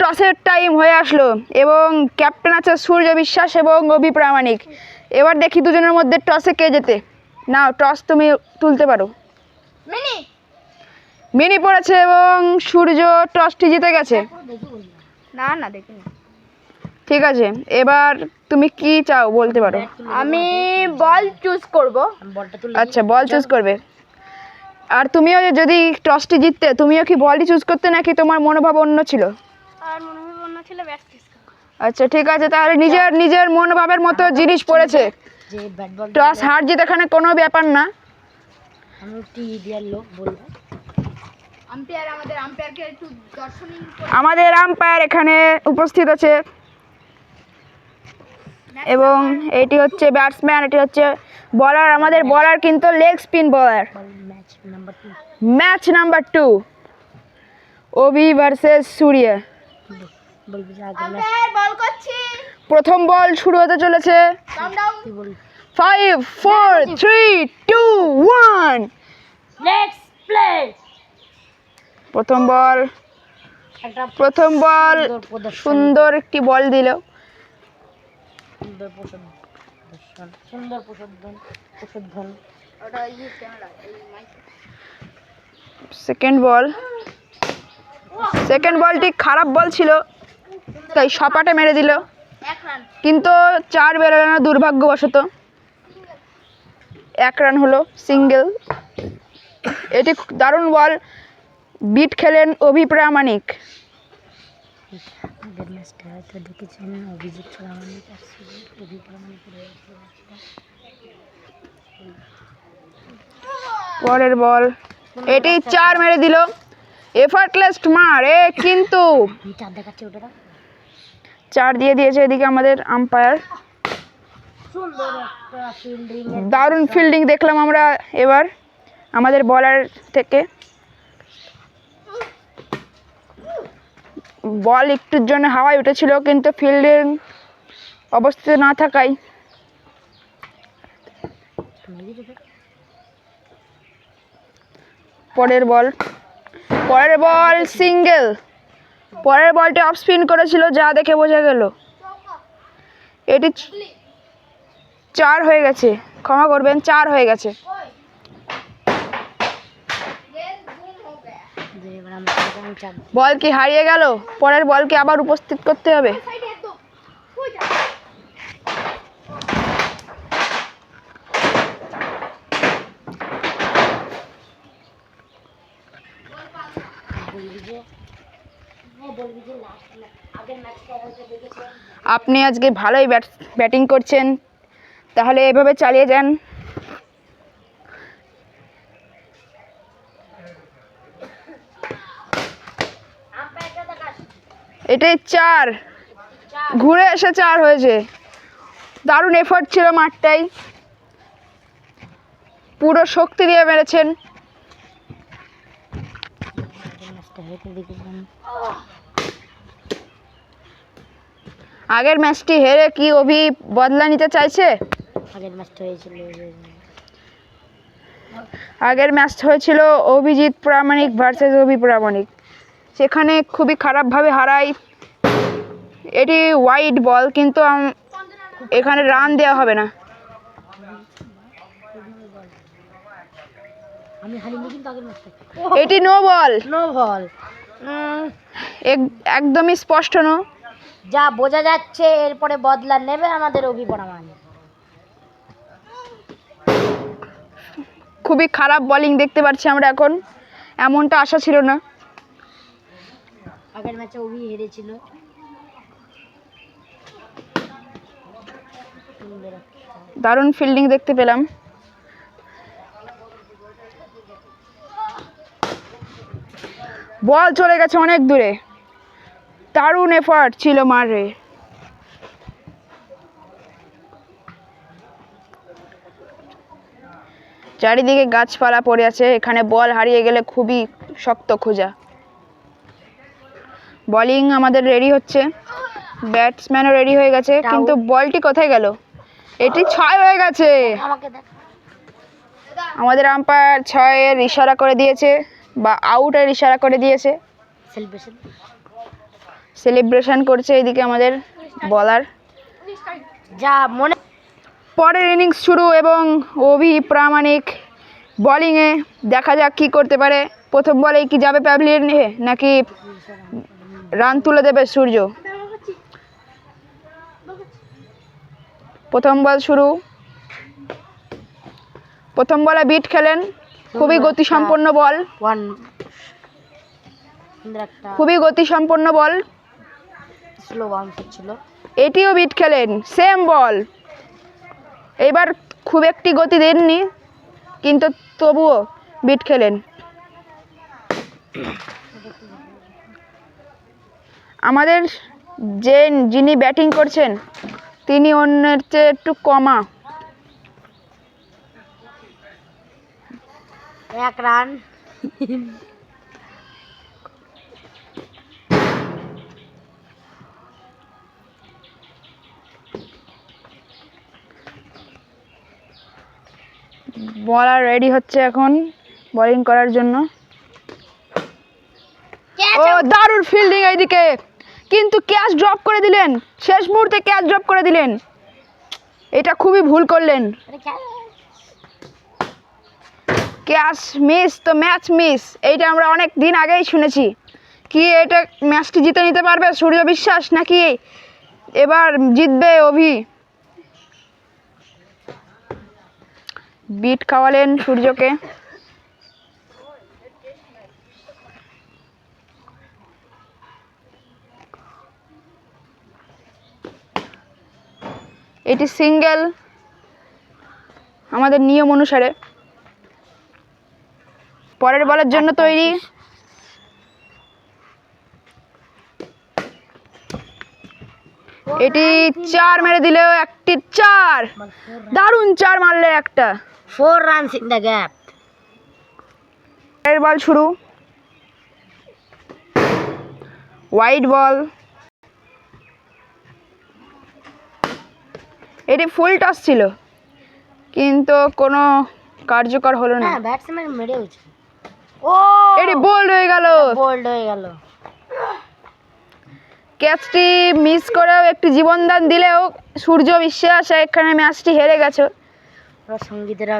টসের time হয়ে আসলো এবং ক্যাপ্টেন আছে সূর্য বিশ্বাস এবং অভি প্রামাণিক। এবার দেখি দুজনের মধ্যে টসে কে জেতে। নাও টস তুমি তুলতে পারো। মিনি পড়েছে এবং সূর্য টসটি জিতে গেছে। না না দেখিনি। ঠিক আছে, এবার তুমি কি চাও বলতে পারো। আমি বল চুজ করব। আচ্ছা, বল চুজ করবে। আর তুমিও যদি টসটি জিততে তুমিও কি বলই চুজ করতে নাকি তোমার মনোভাব অন্য ছিল? আর মনোভাব অন্য ছিল ব্যাট চুজ করব। আচ্ছা ঠিক আছে, তাহলে নিজের নিজের মনোভাবের মতো জিনিস পড়েছে। যে ব্যাট বল টস হার জিত এখানে কোনো ব্যাপার না। আমি একটি ইডিয়ার লোক বলবো। আমাদের আম্পায়ারকে একটু দর্শনীয় আমাদের আম্পায়ার এখানে উপস্থিত আছে এবং এটি হচ্ছে ব্যাটসম্যান, এটি হচ্ছে বলার। আমাদের বলার কিন্তু লেগ স্পিন বলার। ম্যাচ নাম্বার 2 অভি ভার্সেস সূর্য। বলবি যে আগে আম্পায়ার বল করছি। প্রথম বল শুরু হতে চলেছে। কাউন্টডাউন। 5 4 3 2 1। Let's play. প্রথম বল সুন্দর একটি বল দিল। সুন্দর প্রশোধন। ওটা ইউজ ক্যামেরা এই মাইক। সেকেন্ড বলটি খারাপ বল ছিল, তাই সপাটে মেরে দিল, এক রান। কিন্তু 4 বেরোলো না দুর্ভাগ্যবশত। 1 রান হলো, সিঙ্গেল। এটি দারুণ বল, বিট খেলেন অভি প্রামাণিক। আগের ম্যাচটা হয়তো দেখেছেন, অভিজিৎ প্রামাণিক অভি প্রামাণিকের পরের বল এটি 4 মেরে দিল, এফার্টলেস মারে, কিন্তু 4 দেখাচ্ছে ওটা 4 দিয়ে দিয়েছে এদিকে আমাদের আম্পায়ার। সুন্দর একটা ফিল্ডিং, দারুণ ফিল্ডিং দেখলাম আমরা এবার আমাদের বলার থেকে। বল একটুর জন্য হাওয়ায় উঠেছিল, কিন্তু ফিল্ডিং অবস্থিত না থাকায় পরের বল সিঙ্গেল। পরের বলটি অফ স্পিন করেছিল, যা দেখে বোঝা গেল। এটি 4 হয়ে গেছে, ক্ষমা করবেন, 4 হয়ে গেছে। বল কি হারিয়ে গেল? পরের বলকে আবার উপস্থিত করতে হবে। আপনি আজকে ভালোই ব্যাটিং করছেন, তাহলে এভাবে চালিয়ে যান। এটাই 4, ঘুরে এসে 4 হয়েছে। দারুণ এফোর্ট ছিল মাঠটাই, পুরো শক্তি দিয়ে মেরেছেন। আগের ম্যাচটি হেরে কি অভি বদলা নিতে চাইছে? আগের ম্যাচ হয়েছিল অভিজিৎ প্রামাণিক ভার্সেস অভি প্রামাণিক, সেখানে খুবই খারাপভাবে হারায়। এটি ওয়াইড বল, কিন্তু এখানে রান দেওয়া হবে না। এটি নো বল, একদমই স্পষ্ট নো। যা বোঝা যাচ্ছে এরপরে বদলা নেবে আমাদের অভি প্রামাণিক। খুবই খারাপ বোলিং দেখতে পাচ্ছি আমরা এখন, এমনটা আশা ছিল না। আগের ম্যাচে অভি হেরেছিল। দারুণ ফিল্ডিং দেখতে পেলাম। বল চলে গেছে অনেক দূরে, দারুণ এফার্ট ছিল মারে। চারিদিকে গাছপালা পড়ে আছে, এখানে বল হারিয়ে গেলে খুবই শক্ত খোঁজা। বোলিং আমাদের রেডি হচ্ছে, ব্যাটসম্যানও রেডি হয়ে গেছে, কিন্তু বলটি কোথায় গেল? এটি 6 হয়ে গেছে। আমাদের আম্পায়ার 6 এর ইশারা করে দিয়েছে, বা আউটের ইশারা করে দিয়েছে। সেলিব্রেশন করছে এইদিকে আমাদের বলার। যা মনে পরের ইনিংস শুরু এবং অভি প্রামাণিক বোলিংয়ে, দেখা যাক কি করতে পারে। প্রথম বলেই কি যাবে প্যাভিলিয়নে নাকি রান তুলে দেবে সূর্য? প্রথম বল শুরু। প্রথম বলে বিট খেলেন, খুবই গতিসম্পন্ন বল, ওয়ান খুবই গতিসম্পন্ন বল। স্লো বাউন্স ছিল। এটিও বিট খেলেন, সেম বল। এবার খুব একটি গতি দেননি, কিন্তু তবুও বিট খেলেন। আমাদের যিনি ব্যাটিং করছেন তিনি অন্যের চেয়ে একটু কমা। 1 রান। বলার রেডি হচ্ছে এখন বোলিং করার জন্য। ও দারুণ ফিল্ডিং এইদিকে, কিন্তু ক্যাচ ড্রপ করে দিলেন, শেষ মুহূর্তে ক্যাচ ড্রপ করে দিলেন। এটা খুবই ভুল করলেন। ক্যাচ মিস তো ম্যাচ মিস, এইটা আমরা অনেক দিন আগেই শুনেছি। কি এটা ম্যাচটি জিতে নিতে পারবে সূর্য বিশ্বাস, নাকি এবার জিতবে অভি? বিট খাওয়ালেন সূর্যকে। এটি সিঙ্গেল আমাদের নিয়ম অনুসারে। পরের বলের জন্য তৈরি। এটি 4 মেরে দিলেও একটি 4, দারুণ 4 মারলে একটা। 4 runs in the gap. পরের বল শুরু। Wide ball. এটি ফুল টস ছিল, কিন্তু কোনো কার্যকর হলো না। হ্যাঁ, ব্যাটসম্যান মেরেওছে। ও এটি বোল্ড হয়ে গেল। বোল্ড হয়ে গেল। ক্যাচটি মিস করেও একটি জীবনদান দিলেও সূর্য বিশ্বাস এখানে ম্যাচটি হেরে গেছে। সঙ্গীতেরা